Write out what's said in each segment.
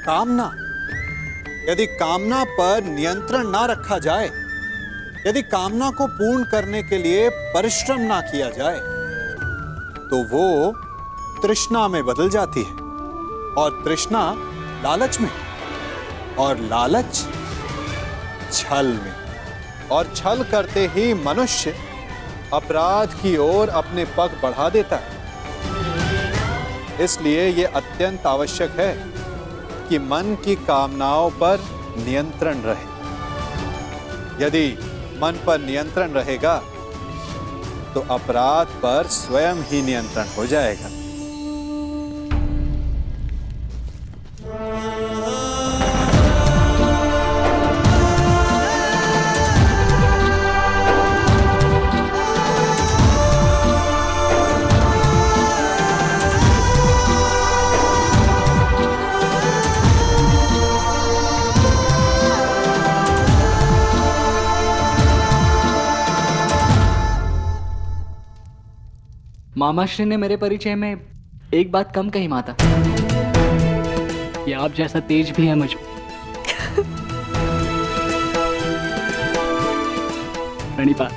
कामना, यदि कामना पर नियंत्रण ना रखा जाए, यदि कामना को पूर्ण करने के लिए परिश्रम ना किया जाए, तो वो तृष्णा में बदल जाती है, और तृष्णा लालच में, और लालच छल में, और छल करते ही मनुष्य अपराध की ओर अपने पग बढ़ा देता है। इसलिए यह अत्यंत आवश्यक है कि मन की कामनाओं पर नियंत्रण रहे। यदि मन पर नियंत्रण रहेगा तो अपराध पर स्वयं ही नियंत्रण हो जाएगा। मामाश्री ने मेरे परिचय में एक बात कम कही माता, कि आप जैसा तेज भी है मुझ में। प्रणिपात।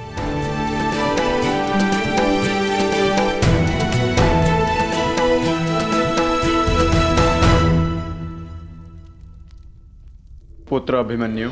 पुत्र अभिमन्यु,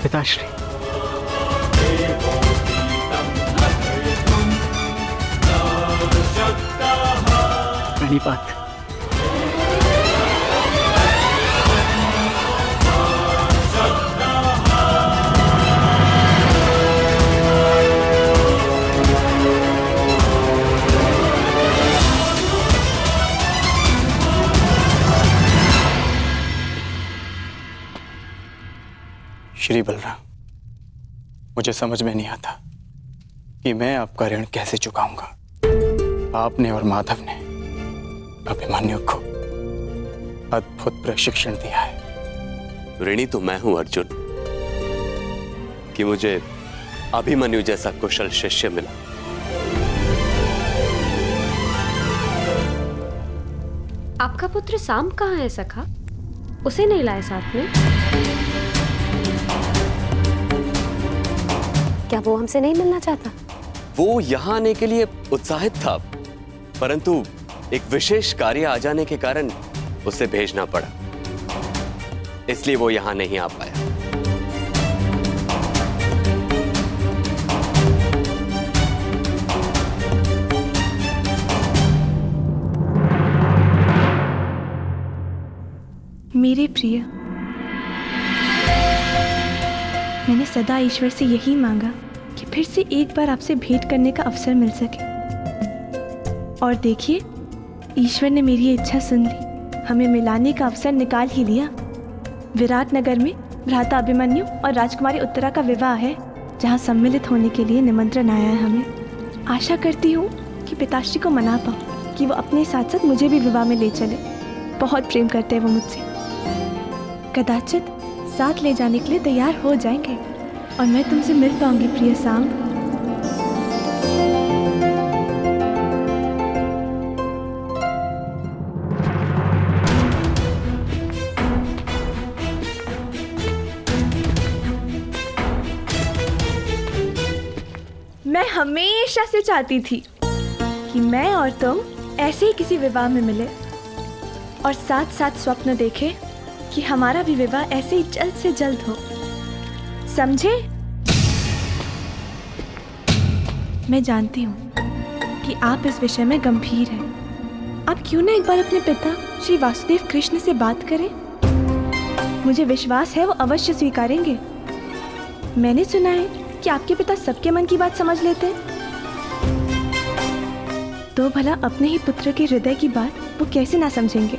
पिताश्री। प्रणिपात। श्री बलराम, मुझे समझ में नहीं आता कि मैं आपका ऋण कैसे चुकाऊंगा। आपने और माधव ने अभिमन्यु को अद्भुत प्रशिक्षण दिया है। ऋणी तो मैं हूं अर्जुन, कि मुझे अभिमन्यु जैसा कुशल शिष्य मिला। आपका पुत्र साम कहाँ है सखा? उसे नहीं लाए साथ में? क्या वो हमसे नहीं मिलना चाहता? वो यहां आने के लिए उत्साहित था, परंतु एक विशेष कार्य आ जाने के कारण उसे भेजना पड़ा, इसलिए वो यहां नहीं आ पाया। मेरे प्रिय, मैंने सदा ईश्वर से यही मांगा कि फिर से एक बार आपसे भेंट करने का अवसर मिल सके, और देखिए ईश्वर ने मेरी इच्छा सुन ली। हमें मिलाने का अवसर निकाल ही लिया। विराट नगर में भ्राता अभिमन्यु और राजकुमारी उत्तरा का विवाह है, जहाँ सम्मिलित होने के लिए निमंत्रण आया है हमें। आशा करती हूँ कि पिताश्री को मना पाऊँ कि वो अपने साथ साथ मुझे भी विवाह में ले चले। बहुत प्रेम करते हैं वो मुझसे। कदाचित साथ ले जाने के लिए तैयार हो जाएंगे और मैं तुमसे मिल पाऊंगी प्रिय साम। मैं हमेशा से चाहती थी कि मैं और तुम ऐसे ही किसी विवाह में मिले और साथ साथ स्वप्न देखे कि हमारा भी विवाह ऐसे ही जल्द से जल्द हो। समझे? मैं जानती हूँ कि आप इस विषय में गंभीर हैं। आप क्यों ना एक बार अपने पिता श्री वासुदेव कृष्ण से बात करें? मुझे विश्वास है वो अवश्य स्वीकारेंगे। मैंने सुना है कि आपके पिता सबके मन की बात समझ लेते हैं। तो भला अपने ही पुत्र के हृदय की बात वो कैसे ना समझेंगे?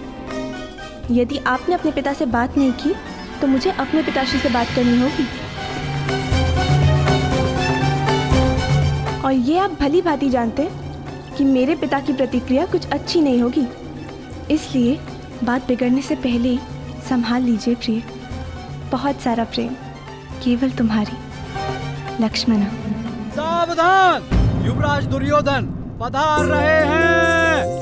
यदि आपने अपने पिता से बात नहीं की तो मुझे अपने पिताश्री से बात करनी होगी। और ये आप भली भांति जानते हैं कि मेरे पिता की प्रतिक्रिया कुछ अच्छी नहीं होगी, इसलिए बात बिगड़ने से पहले ही संभाल लीजिए प्रिय। बहुत सारा प्रेम, केवल तुम्हारी लक्ष्मणा। सावधान, युवराज दुर्योधन पधार रहे हैं।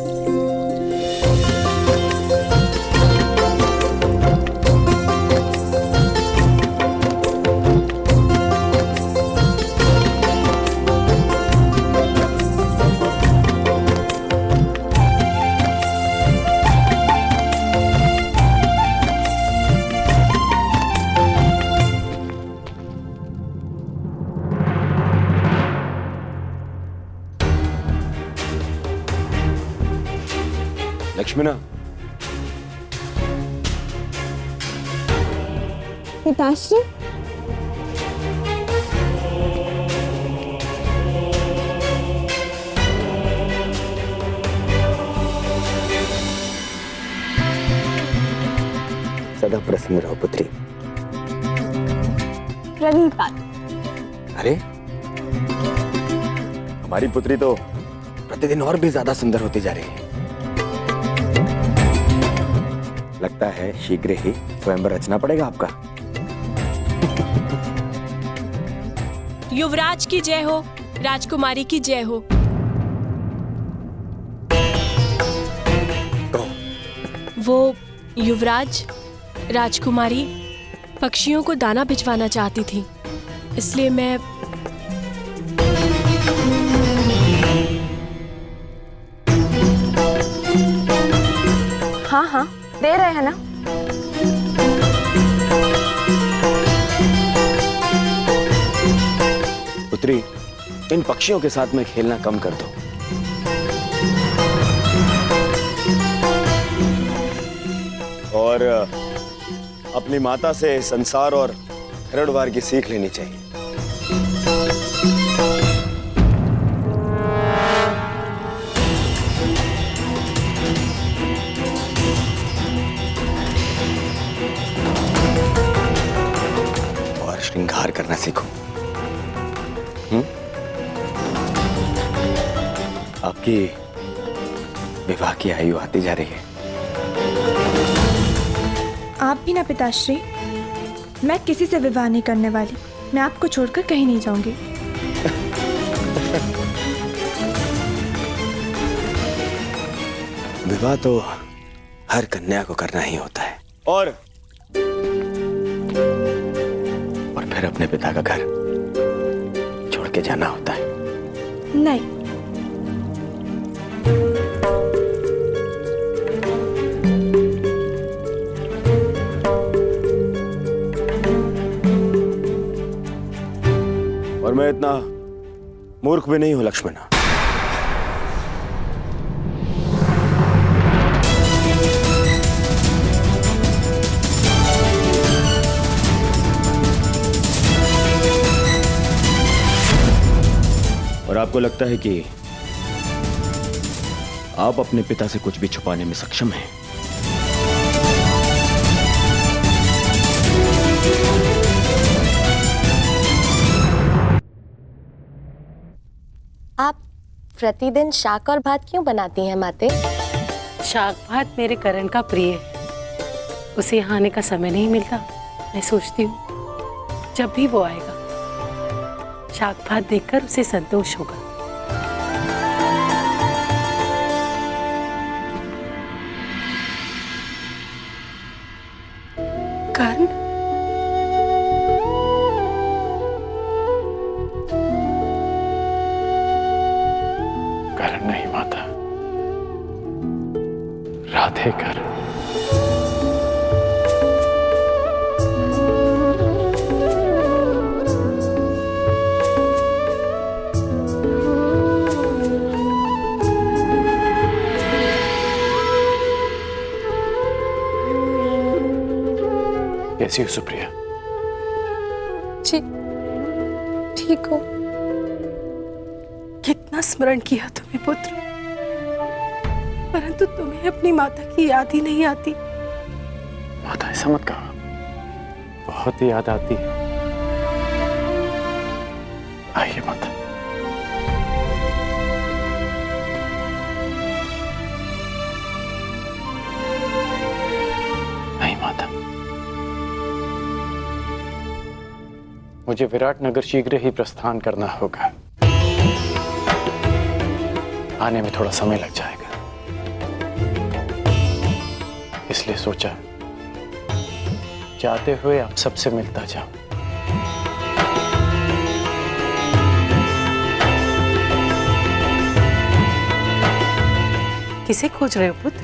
लक्ष्मणा, पिताश्री, सदा प्रसन्न रहो पुत्री। प्रणिपात। अरे, हमारी पुत्री तो प्रतिदिन और भी ज्यादा सुंदर होती जा रही है। लगता है शीघ्र ही स्वयंवर रचना पड़ेगा आपका। युवराज की जय हो, राजकुमारी की जय हो। वो युवराज, राजकुमारी पक्षियों को दाना भिजवाना चाहती थी, इसलिए मैं हाँ हाँ, दे रहे हैं ना। पुत्री, इन पक्षियों के साथ में खेलना कम कर दो। और अपनी माता से संसार और खरड़वार की सीख लेनी चाहिए। और श्रृंगार करना सीखो। आपकी विवाह की आयु आती जा रही है। आप भी ना पिताश्री। मैं किसी से विवाह नहीं करने वाली। मैं आपको छोड़कर कहीं नहीं जाऊंगी। विवाह तो हर कन्या को करना ही होता है, और फिर अपने पिता का घर छोड़ के जाना होता है। नहीं, और मैं इतना मूर्ख भी नहीं हूं लक्ष्मणा। और आपको लगता है कि आप अपने पिता से कुछ भी छुपाने में सक्षम हैं? आप प्रतिदिन शाक और भात क्यों बनाती हैं माते? शाक भात मेरे करण का प्रिय है। उसे यहाँ आने का समय नहीं मिलता। मैं सोचती हूँ जब भी वो आएगा शाक भात देखकर उसे संतोष होगा। कर्ण, कर्ण नहीं माता, राधे कर्ण। कैसी हो सुप्रिया? जी ठीक हो। कितना स्मरण किया तुम्हें पुत्र, परंतु तुम्हें अपनी माता की याद ही नहीं आती। माता ऐसा मत कहो। बहुत याद आती है। आइए माता। नहीं माता, मुझे विराटनगर शीघ्र ही प्रस्थान करना होगा। आने में थोड़ा समय लग जाएगा, इसलिए सोचा जाते हुए आप सबसे मिलता जाऊं। किसे खोज रहे हो पुत्र?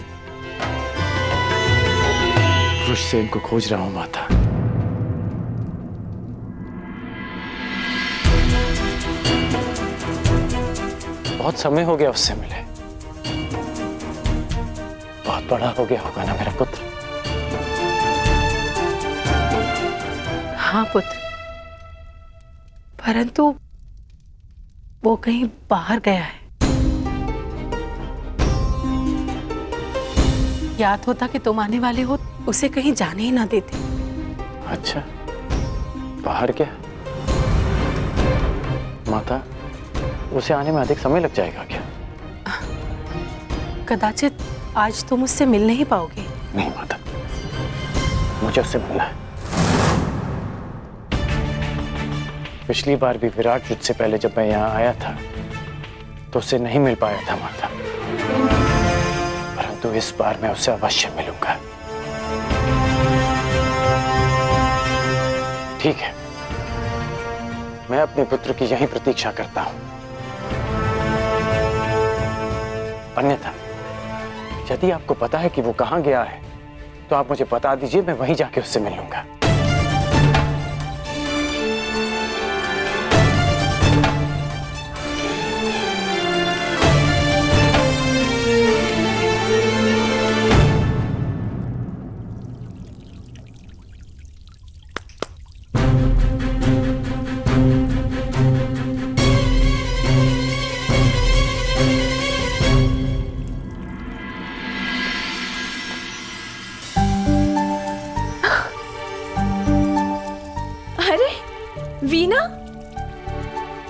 ऋषसेन को खोज रहा हूं माता। बहुत समय हो गया उससे मिले। बहुत बड़ा हो गया होगा ना मेरा पुत्र? हाँ पुत्र, परंतु वो कहीं बाहर गया है। याद होता कि तुम आने वाले हो, उसे कहीं जाने ही ना देते। अच्छा, बाहर क्या? माता, उसे आने में अधिक समय लग जाएगा क्या? कदाचित आज तुम उससे मिल नहीं पाओगे। नहीं माता, मुझे उससे मिलना है। पिछली बार भी विराट युद्ध से पहले जब मैं यहाँ आया था तो उससे नहीं मिल पाया था माता, परंतु इस बार मैं उससे अवश्य मिलूंगा। ठीक है, मैं अपने पुत्र की यही प्रतीक्षा करता हूं। अन्यथा यदि आपको पता है कि वो कहां गया है तो आप मुझे बता दीजिए, मैं वहीं जाके उससे मिल लूंगा। वीणा,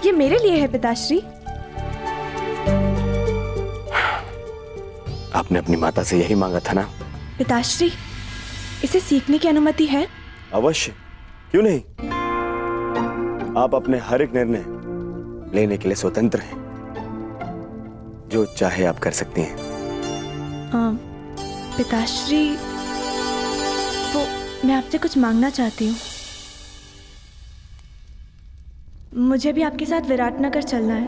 ये मेरे लिए है पिताश्री। आपने अपनी माता से यही मांगा था ना? पिताश्री, इसे सीखने की अनुमति है? अवश्य, क्यों नहीं। आप अपने हर एक निर्णय लेने के लिए स्वतंत्र हैं। जो चाहे आप कर सकती हैं। पिताश्री, वो मैं आपसे कुछ मांगना चाहती हूँ। मुझे भी आपके साथ विराटनगर चलना है।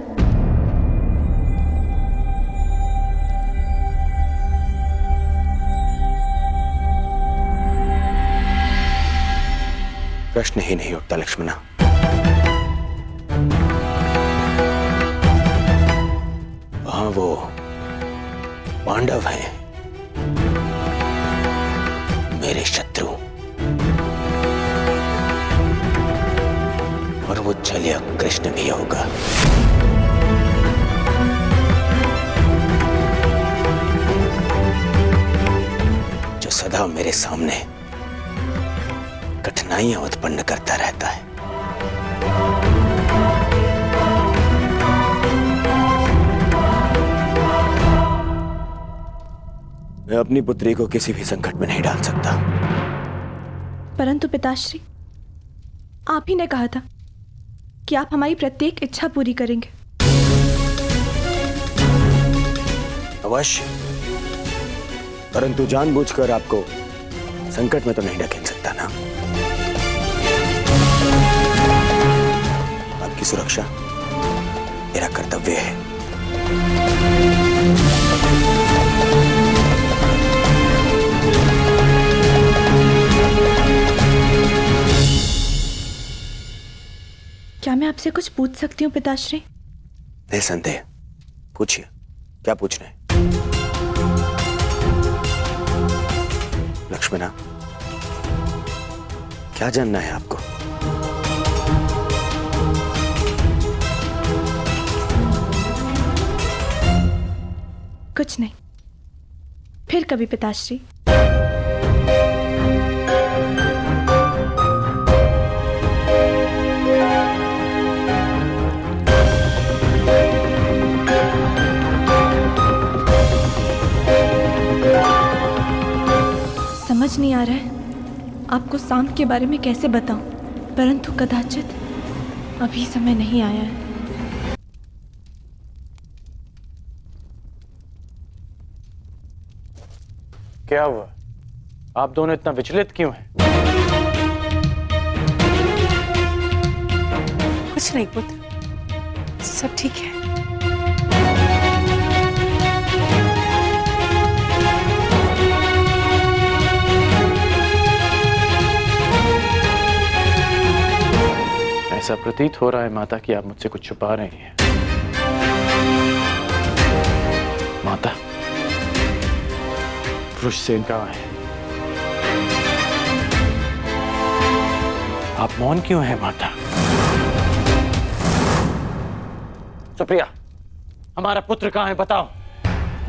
प्रश्न ही नहीं उठता लक्ष्मणा। वहां वो पांडव हैं, मेरे शत्रु, और वो छलिया कृष्ण भी होगा। जो सदा मेरे सामने कठिनाइयां उत्पन्न करता रहता है। मैं अपनी पुत्री को किसी भी संकट में नहीं डाल सकता। परंतु पिताश्री, आप ही ने कहा था कि आप हमारी प्रत्येक इच्छा पूरी करेंगे। अवश्य, परंतु जानबूझकर आपको संकट में तो नहीं ढकेल सकता ना। आपकी सुरक्षा मेरा कर्तव्य है। क्या मैं आपसे कुछ पूछ सकती हूँ पिताश्री? निसंदेह, पूछिए, क्या पूछना है? लक्ष्मणा, क्या जानना है आपको? कुछ नहीं, फिर कभी पिताश्री। समझ नहीं आ रहा है आपको सांप के बारे में कैसे बताऊं, परंतु कदाचित अभी समय नहीं आया है। क्या हुआ? आप दोनों इतना विचलित क्यों हैं? कुछ नहीं पुत्र, सब ठीक है। ऐसा प्रतीत हो रहा है माता कि आप मुझसे कुछ छुपा रही हैं। माता, वृषसेन कहाँ है? आप मौन क्यों हैं माता? सुप्रिया, हमारा पुत्र कहाँ है बताओ।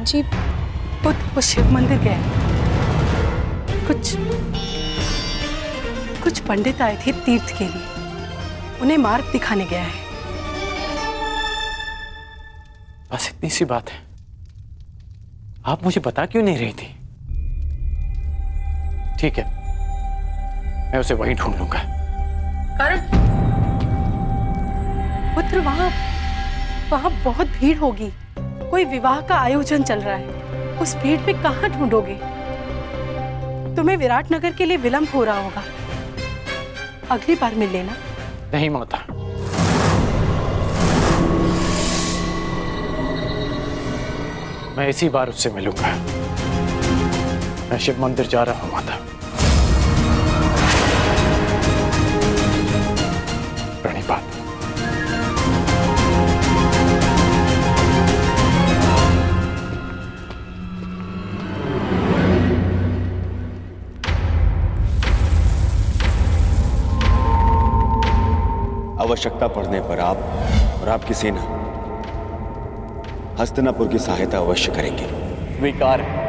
जी पुत्र वो शिव मंदिर गए। कुछ पंडित आए थे तीर्थ के लिए, उन्हें मार्ग दिखाने गया है। बस इतनी सी बात है। आप मुझे बता क्यों नहीं रही थी? ठीक है, मैं उसे वहीं ढूंढ लूंगा। करण, पुत्र वहां बहुत भीड़ होगी। कोई विवाह का आयोजन चल रहा है, उस भीड़ में कहां ढूंढोगे? तुम्हें विराटनगर के लिए विलंब हो रहा होगा, अगली बार मिल लेना। नहीं माता, मैं इसी बार उससे मिलूंगा। मैं शिव मंदिर जा रहा हूं माता। प्रणिपात। आवश्यकता पड़ने पर आप और आपकी सेना हस्तिनापुर की सहायता अवश्य करेंगे। स्वीकार है।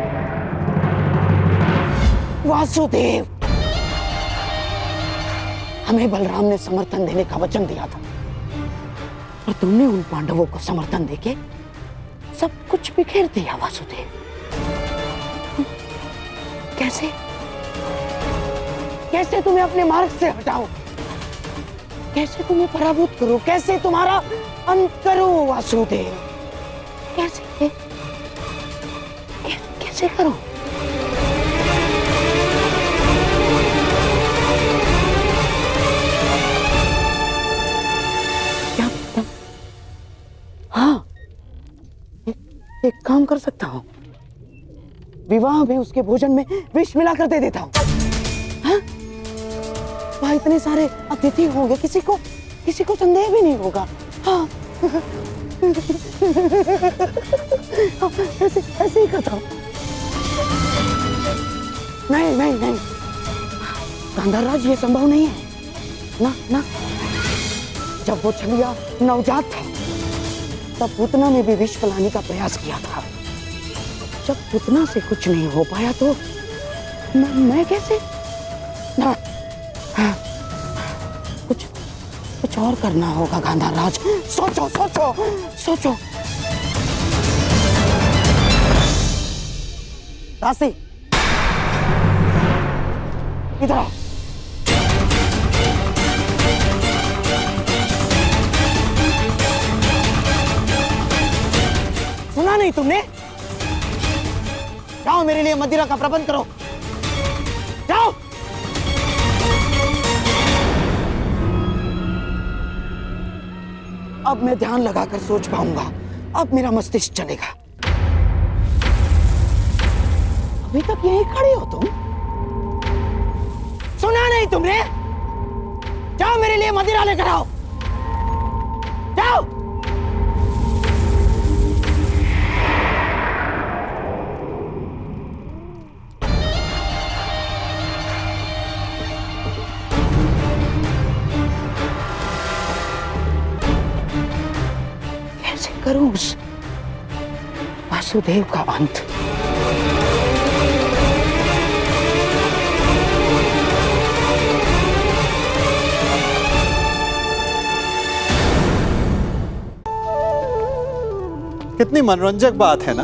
वासुदेव, हमें बलराम ने समर्थन देने का वचन दिया था, और तुमने उन पांडवों को समर्थन देके सब कुछ बिखेर दिया। वासुदेव, कैसे कैसे तुम्हें अपने मार्ग से हटाओ, कैसे तुम्हें पराभूत करो, कैसे तुम्हारा अंत करो। वासुदेव, कैसे कैसे करो? क्या पता? हाँ, एक काम कर सकता हूँ, विवाह में उसके भोजन में विष मिलाकर दे देता हूँ। हाँ? वहाँ इतने सारे अतिथि होंगे, किसी को संदेह भी नहीं होगा। हाँ। ऐसे ही करता हूँ। नहीं, गांधारराज, ये संभव नहीं है। ना, जब वो छलिया नवजात था तब पूतना ने भी विष पिलाने का प्रयास किया था। जब पूतना से कुछ नहीं हो पाया तो मैं कैसे? ना, कुछ और करना होगा गांधारराज। सोचो। दासी, इधर आओ। सुना नहीं तुमने? जाओ, मेरे लिए मदिरा का प्रबंध करो। जाओ। अब मैं ध्यान लगाकर सोच पाऊंगा, अब मेरा मस्तिष्क चलेगा। अभी तक यहीं खड़े हो तुम? सुना नहीं तुमने? जाओ, मेरे लिए मदिरा लेकर आओ। जाओ। करूं उस वासुदेव का अंत? कितनी मनोरंजक बात है ना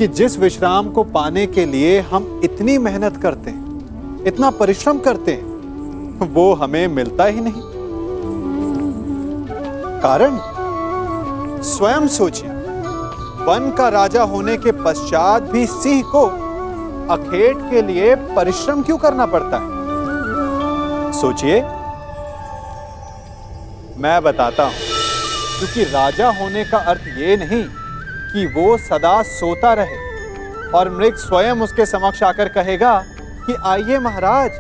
कि जिस विश्राम को पाने के लिए हम इतनी मेहनत करते हैं, इतना परिश्रम करते हैं, वो हमें मिलता ही नहीं। कारण स्वयं सोचिए, वन का राजा होने के पश्चात भी सिंह को अखेट के लिए परिश्रम क्यों करना पड़ता है? सोचिए, मैं बताता हूं। क्योंकि राजा होने का अर्थ ये नहीं कि वो सदा सोता रहे और मृग स्वयं उसके समक्ष आकर कहेगा कि आइए महाराज,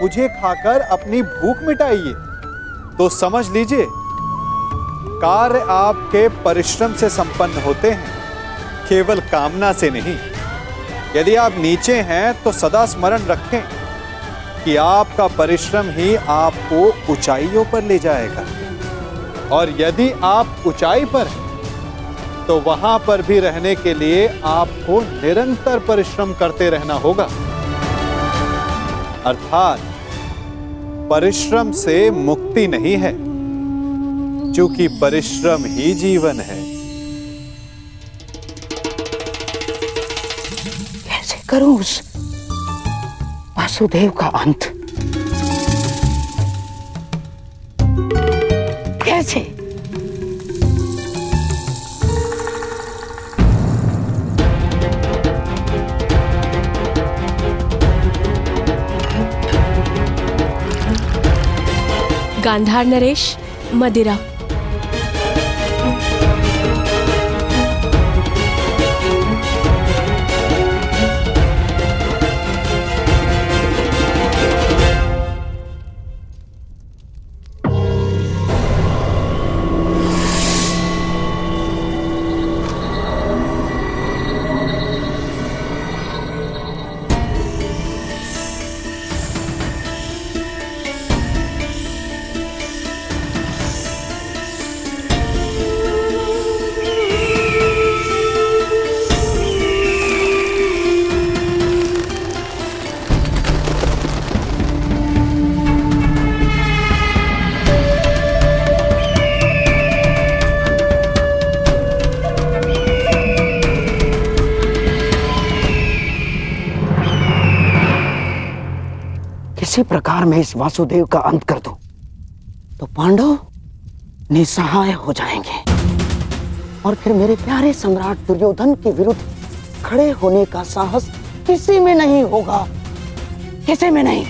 मुझे खाकर अपनी भूख मिटाइए। तो समझ लीजिए, कार्य आपके परिश्रम से संपन्न होते हैं, केवल कामना से नहीं। यदि आप नीचे हैं तो सदा स्मरण रखें कि आपका परिश्रम ही आपको ऊंचाइयों पर ले जाएगा, और यदि आप ऊंचाई पर हैं तो वहां पर भी रहने के लिए आपको निरंतर परिश्रम करते रहना होगा। अर्थात परिश्रम से मुक्ति नहीं है, क्योंकि परिश्रम ही जीवन है। कैसे करूं उस वासुदेव का अंत? कैसे? गांधार नरेश, मदिरा। किसी प्रकार मैं इस वासुदेव का अंत कर दूं तो पांडव निसहाय हो जाएंगे, और फिर मेरे प्यारे सम्राट दुर्योधन के विरुद्ध खड़े होने का साहस किसी में नहीं होगा, किसी में नहीं।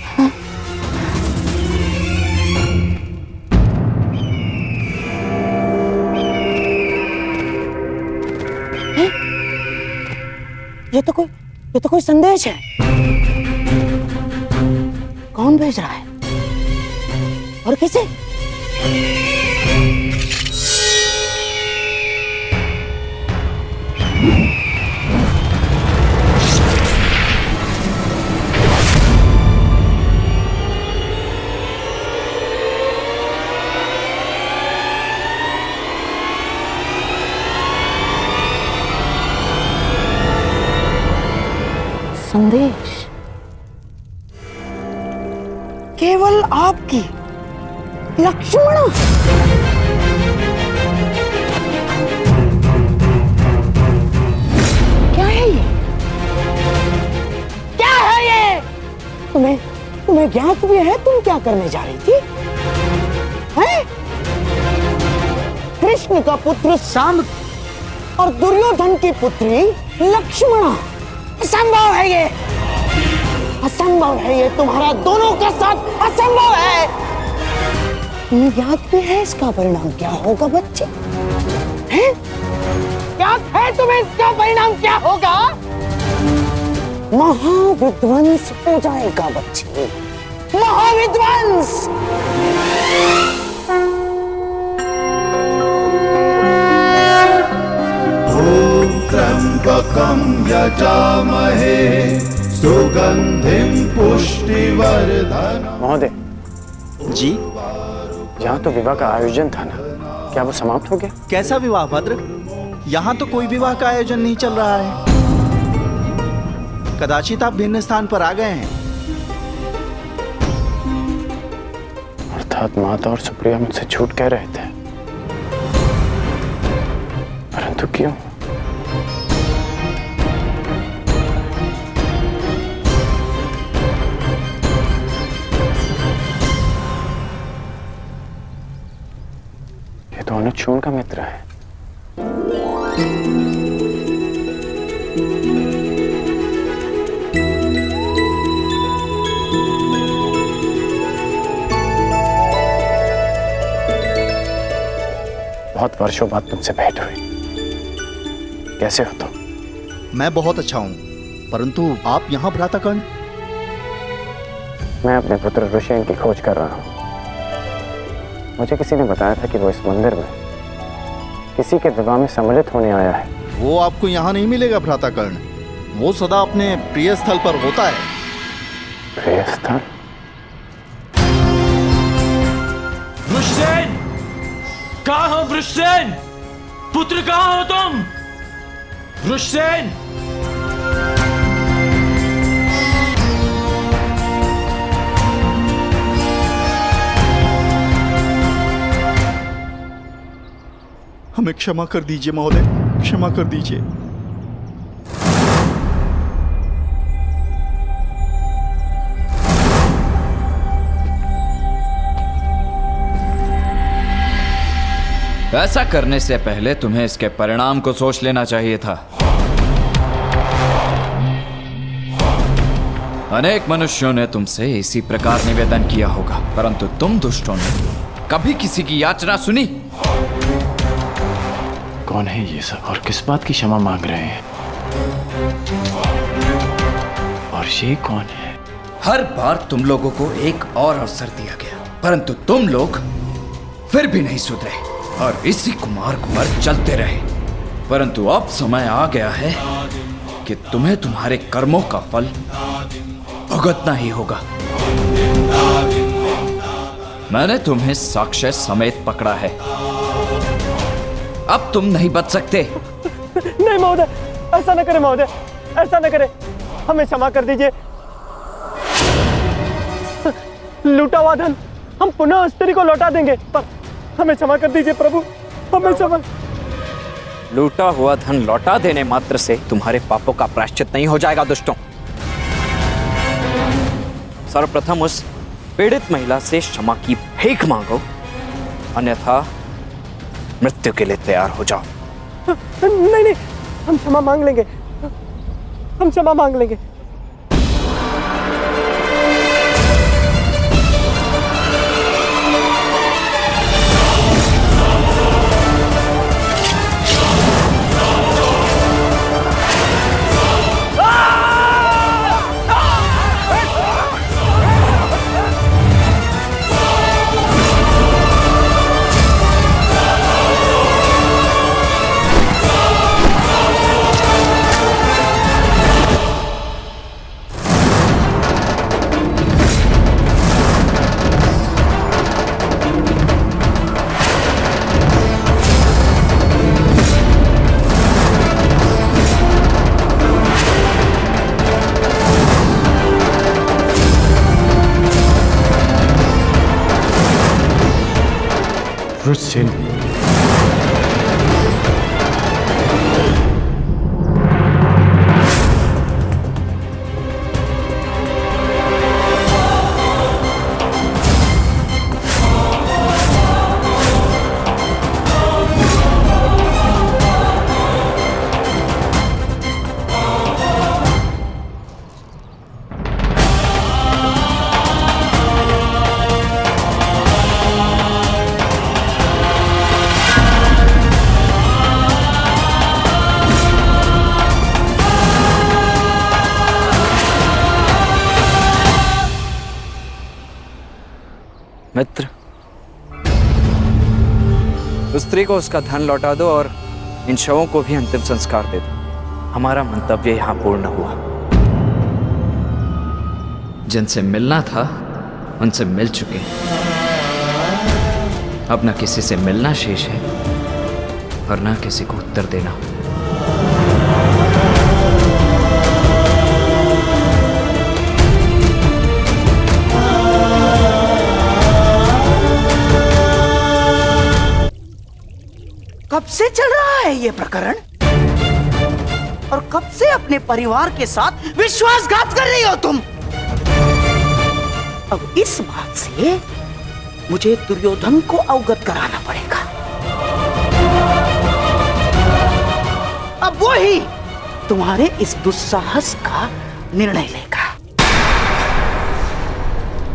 हाँ? ये तो कोई संदेश है। कौन भेज रहा है और किसे? संदेश केवल आपकी लक्ष्मण। क्या है ये? क्या है ये? तुम्हें ज्ञात भी है तुम क्या करने जा रही थी? हैं? कृष्ण का पुत्र साम और दुर्योधन की पुत्री लक्ष्मण। असंभव है ये, असंभव है ये, तुम्हारा दोनों का साथ असंभव है। तुम्हें याद भी है इसका परिणाम क्या होगा बच्चे? हैं? याद है तुम्हें इसका परिणाम क्या होगा? महाविध्वंस हो जाएगा बच्चे, महाविध्वंस। त्र्यंबकं यजामहे सुगंधिं पुष्टिवर्धनम्। महोदय जी, यहाँ तो विवाह का आयोजन था ना, क्या वो समाप्त हो गया? कैसा विवाह भद्र? यहाँ तो कोई विवाह का आयोजन नहीं चल रहा है। कदाचित आप भिन्न स्थान पर आ गए हैं। अर्थात माता और सुप्रिया मुझसे झूठ कह रहे थे, परंतु क्यों? अनुच्छूण का मित्र है। बहुत वर्षों बाद तुमसे भेंट हुई। कैसे हो तुम? मैं बहुत अच्छा हूँ, परंतु आप यहाँ भ्राताकर्ण? मैं अपने पुत्र ऋषियन की खोज कर रहा हूँ। मुझे किसी ने बताया था कि वो इस मंदिर में किसी के विवाह में सम्मिलित होने आया है। वो आपको यहाँ नहीं मिलेगा भ्राताकर्ण। वो सदा अपने प्रिय स्थल पर होता है। प्रिय स्थल? वृषसेन! कहाँ हो वृषसेन? पुत्र कहाँ हो तुम? वृषसेन! हमें क्षमा कर दीजिए महोदय, क्षमा कर दीजिए। ऐसा करने से पहले तुम्हें इसके परिणाम को सोच लेना चाहिए था। अनेक मनुष्यों ने तुमसे इसी प्रकार निवेदन किया होगा, परंतु तुम दुष्टों ने कभी किसी की याचना सुनी? कौन है ये सब और किस बात की क्षमा मांग रहे हैं? और ये कौन है? हर बार तुम लोगों को एक और अवसर दिया गया, परंतु तुम लोग फिर भी नहीं सुधरे और इसी कुमार्ग पर चलते रहे। परंतु अब समय आ गया है कि तुम्हें तुम्हारे कर्मों का फल भुगतना ही होगा। मैंने तुम्हें साक्ष्य समेत पकड़ा है। अब तुम नहीं बच सकते। नहीं महोदय, ऐसा न करें महोदय, ऐसा न करें, हमें क्षमा कर दीजिए। लूटा हुआ धन हम पुनः स्त्री को लौटा देंगे, पर हमें क्षमा कर दीजिए प्रभु, हमें क्षमा। लूटा हुआ धन लौटा देने मात्र से तुम्हारे पापों का प्रायश्चित नहीं हो जाएगा दुष्टों। सर्वप्रथम उस पीड़ित महिला से क्षमा की भीख मांगो, अन्यथा मृत्यु के लिए तैयार हो जाओ। नहीं नहीं, हम क्षमा मांग लेंगे, हम क्षमा मांग लेंगे। वृषसेन, मित्र, उस स्त्री को उसका धन लौटा दो और इन शवों को भी अंतिम संस्कार दे दो। हमारा मंतव्य यहाँ पूर्ण हुआ। जिनसे मिलना था उनसे मिल चुके, अब न किसी से मिलना शेष है और न किसी को उत्तर देना। कब से चल रहा है ये प्रकरण? और कब से अपने परिवार के साथ विश्वासघात कर रही हो तुम? अब इस बात से मुझे दुर्योधन को अवगत कराना पड़ेगा। वो ही तुम्हारे इस दुस्साहस का निर्णय लेगा।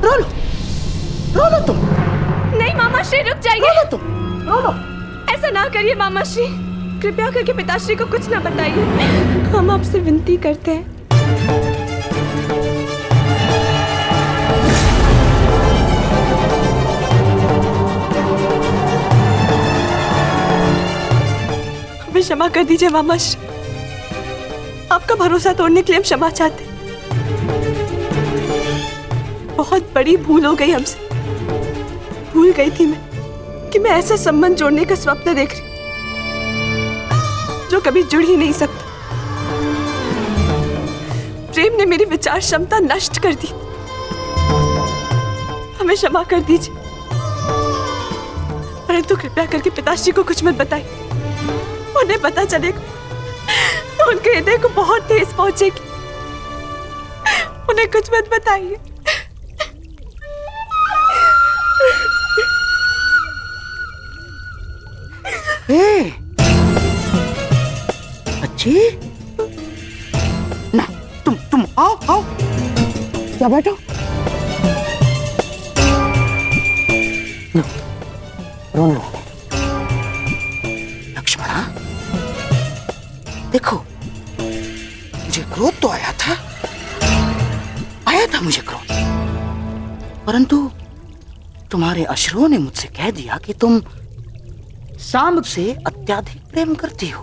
रो लो तुम। नहीं मामा श्री, रुक जाइए। रो लो। ऐसा ना करिए मामा श्री, कृपया करके पिताश्री को कुछ ना बताइए, हम आपसे विनती करते हैं। हमें क्षमा कर दीजिए मामा श्री, आपका भरोसा तोड़ने के लिए हम क्षमा चाहते। बहुत बड़ी भूल हो गई हमसे। भूल गई थी मैं कि मैं ऐसा संबंध जोड़ने का स्वप्न देख रही जो कभी जुड़ ही नहीं सकता। प्रेम ने मेरी विचार क्षमता नष्ट कर दी। हमें क्षमा कर दीजिए, परंतु कृपया करके पिताश्री को कुछ मत बताइए। उन्हें पता चलेगा तो उनके हृदय को बहुत ठेस पहुंचेगी। उन्हें कुछ मत बताइए। बच्ची, ना तुम आओ। क्या बैठो। रोना। लक्ष्मणा, देखो, मुझे क्रोध तो आया था मुझे क्रोध, परंतु तुम्हारे अश्रुओं ने मुझसे कह दिया कि तुम सांब से अत्याधिक प्रेम करती हो।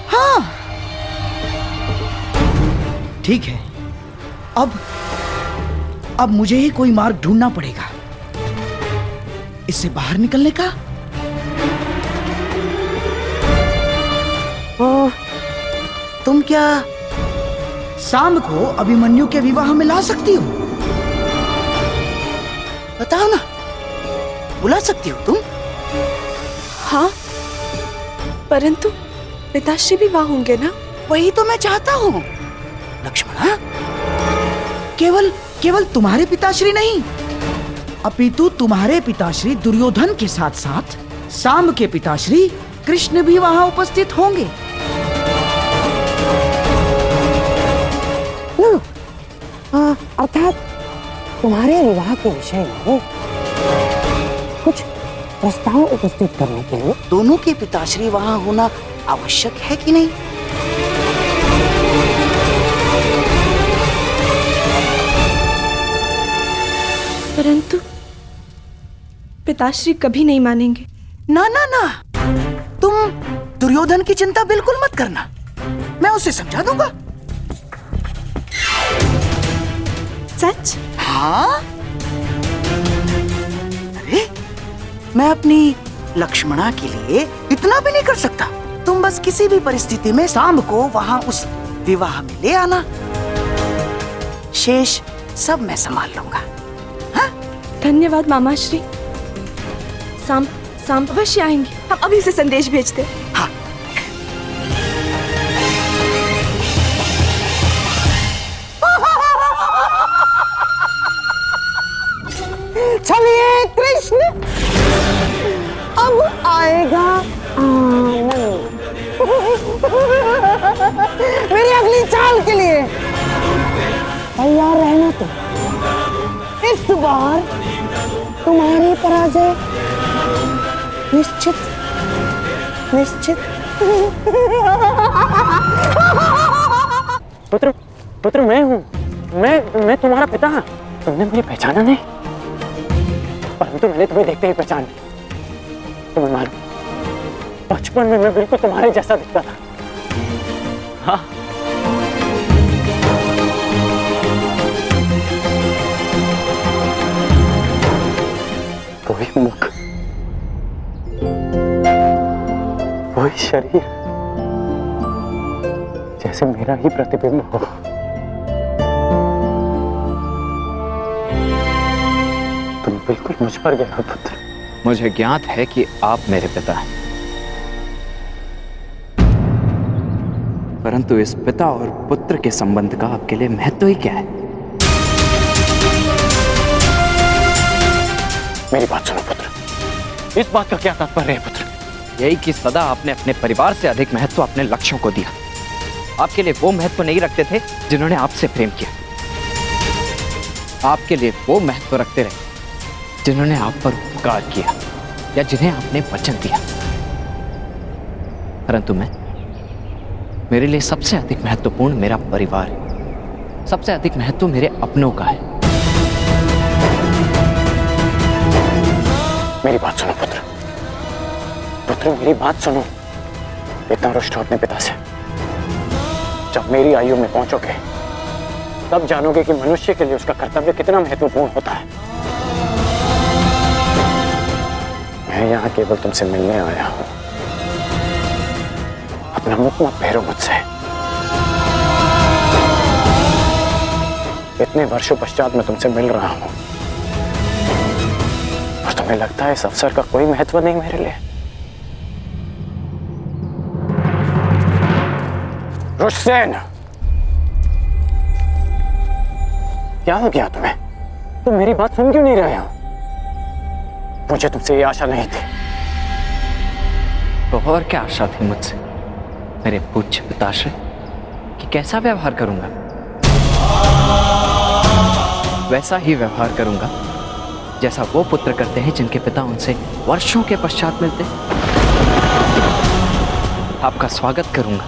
हाँ, ठीक है। अब मुझे ही कोई मार्ग ढूंढना पड़ेगा इससे बाहर निकलने का। तुम क्या सांब को अभिमन्यु के विवाह में ला सकती हो? बताओ ना, बुला सकती हो तुम? हाँ, परंतु पिताश्री भी वहां होंगे ना? वही तो मैं चाहता हूँ लक्ष्मणा। केवल तुम्हारे पिताश्री नहीं, अपितु तुम्हारे पिताश्री दुर्योधन के साथ साथ सांब के पिताश्री कृष्ण भी वहां उपस्थित होंगे। अर्थात तुम्हारे विवाह के विषय में कुछ प्रस्ताव उपस्थित करने के लिए दोनों के पिताश्री वहां होना आवश्यक है कि नहीं? परंतु पिताश्री कभी नहीं मानेंगे। ना, तुम दुर्योधन की चिंता बिल्कुल मत करना, मैं उसे समझा दूंगा। सच? हाँ। अरे, मैं अपनी लक्ष्मणा के लिए इतना भी नहीं कर सकता। तुम बस किसी भी परिस्थिति में सांब को वहां उस विवाह में ले आना, शेष सब मैं संभाल लूंगा। हाँ? धन्यवाद मामा श्री। सांब अवश्य आएंगे, हम अभी से संदेश भेजते। हाँ। चलिए कृष्ण, अब आएगा आनंद। मेरी अगली चाल के लिए तैयार रहना। तो इस बार तुम्हारी पराजय निश्चित। पुत्र मैं हूँ, मैं तुम्हारा पिता। तुमने मुझे पहचाना नहीं, परंतु मैंने तुम्हें देखते ही पहचान ली। तुम्हें मालूम, बचपन में मैं बिल्कुल तुम्हारे जैसा दिखता था। हाँ, वही मुख, वही शरीर, जैसे मेरा ही प्रतिबिंब हो। तुम बिल्कुल मुझ पर गए हो पुत्र। मुझे ज्ञात है कि आप मेरे पिता हैं, परंतु इस पिता और पुत्र के संबंध का आपके लिए महत्व ही क्या है? मेरी बात सुनो पुत्र। इस बात का क्या तात्पर्य है पुत्र यही कि सदा आपने अपने परिवार से अधिक महत्व अपने लक्ष्यों को दिया। आपके लिए वो महत्व नहीं रखते थे जिन्होंने आपसे प्रेम किया। आपके लिए वो महत्व रखते रहे जिन्होंने आप पर उपकार किया या जिन्हें आपने वचन दिया। परंतु मेरे लिए सबसे अधिक महत्वपूर्ण मेरा परिवार है। सबसे अधिक महत्व मेरे अपनों का है। मेरी बात सुनो पुत्र। पुत्र मेरी बात सुनो। इतना रुष्ट हो अपने पिता से। जब मेरी आयु में पहुंचोगे तब जानोगे कि मनुष्य के लिए उसका कर्तव्य कितना महत्वपूर्ण होता है। मैं यहाँ केवल तुमसे मिलने आया हूं। अपना मुख मत फेरो मुझसे। इतने वर्षों पश्चात मैं तुमसे मिल रहा हूं और तुम्हें लगता है इस अवसर का कोई महत्व नहीं मेरे लिए। रुष्सेन, क्या हो गया तुम्हें? तुम मेरी बात सुन क्यों नहीं रहे हो? मुझे तुमसे ये आशा नहीं थी। तो और क्या आशा थी मुझसे मेरे पूज्य पिताश्री कि कैसा व्यवहार करूंगा? वैसा ही व्यवहार करूंगा जैसा वो पुत्र करते हैं जिनके पिता उनसे वर्षों के पश्चात मिलते। आपका स्वागत करूंगा,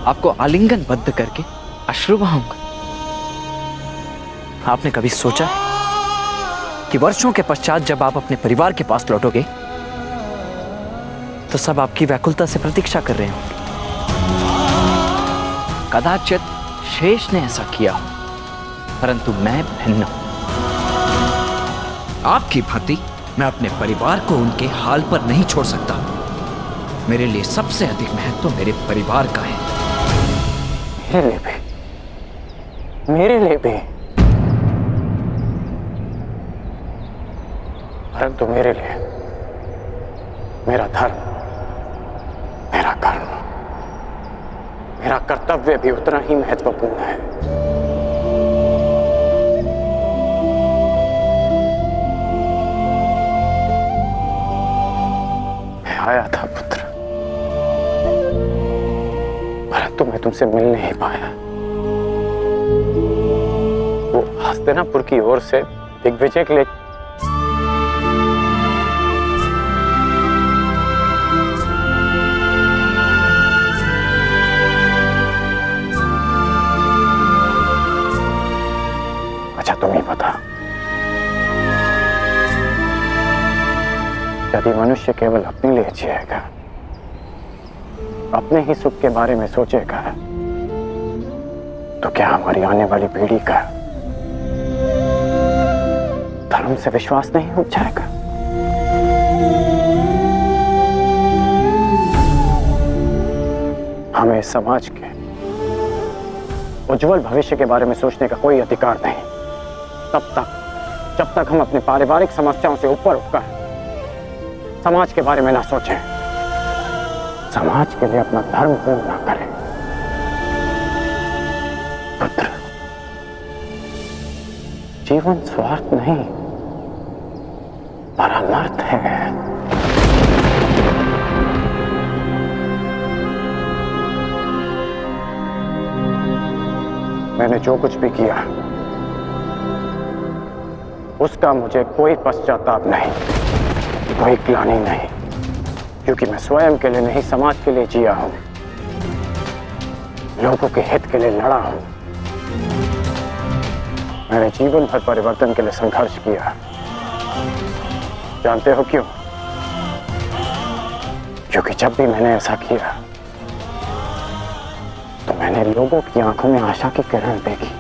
आपको आलिंगनबद्ध करके अश्रु बहाऊंगा। आपने कभी सोचा कि वर्षों के पश्चात जब आप अपने परिवार के पास लौटोगे तो सब आपकी व्याकुलता से प्रतीक्षा कर रहे होंगे? कदाचित शेष ने ऐसा किया हो, परंतु मैं भिन्न हूं। आपकी भांति मैं अपने परिवार को उनके हाल पर नहीं छोड़ सकता। मेरे लिए सबसे अधिक महत्व मेरे परिवार का है। मेरे लिए भी, मेरे लिए भी। परंतु मेरे लिए मेरा धर्म, मेरा कर्म, मेरा कर्तव्य भी उतना ही महत्वपूर्ण है। मैं आया था पुत्र, परंतु मैं तुमसे मिल नहीं पाया। वो हस्तिनापुर की ओर से दिग्विजय के लिए तुम ही बता। यदि मनुष्य केवल अपने लिए जिएगा, अपने ही सुख के बारे में सोचेगा, तो क्या हमारी आने वाली पीढ़ी का धर्म से विश्वास नहीं उठ जाएगा? हमें समाज के उज्जवल भविष्य के बारे में सोचने का कोई अधिकार नहीं जब तक हम अपने पारिवारिक समस्याओं से ऊपर उठकर समाज के बारे में ना सोचें, समाज के लिए अपना धर्म पूर्ण ना करें। पुत्र, जीवन स्वार्थ नहीं परमार्थ है। मैंने जो कुछ भी किया उसका मुझे कोई पश्चाताप नहीं, कोई ग्लानि नहीं, क्योंकि मैं स्वयं के लिए नहीं समाज के लिए जिया हूं, लोगों के हित के लिए लड़ा हूं। मैंने जीवन भर परिवर्तन के लिए संघर्ष किया। जानते हो क्यों? क्योंकि जब भी मैंने ऐसा किया तो मैंने लोगों की आंखों में आशा की किरण देखी।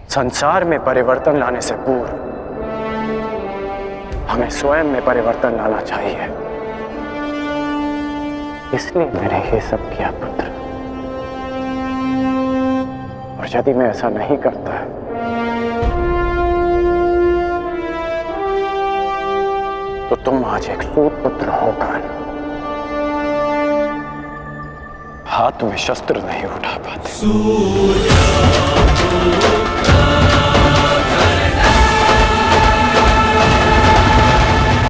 संसार में परिवर्तन लाने से पूर्व हमें स्वयं में परिवर्तन लाना चाहिए। इसलिए मैंने ये सब किया पुत्र। और यदि मैं ऐसा नहीं करता तो तुम आज एक सूत पुत्र होकर हाथ में शस्त्र नहीं उठा पाते।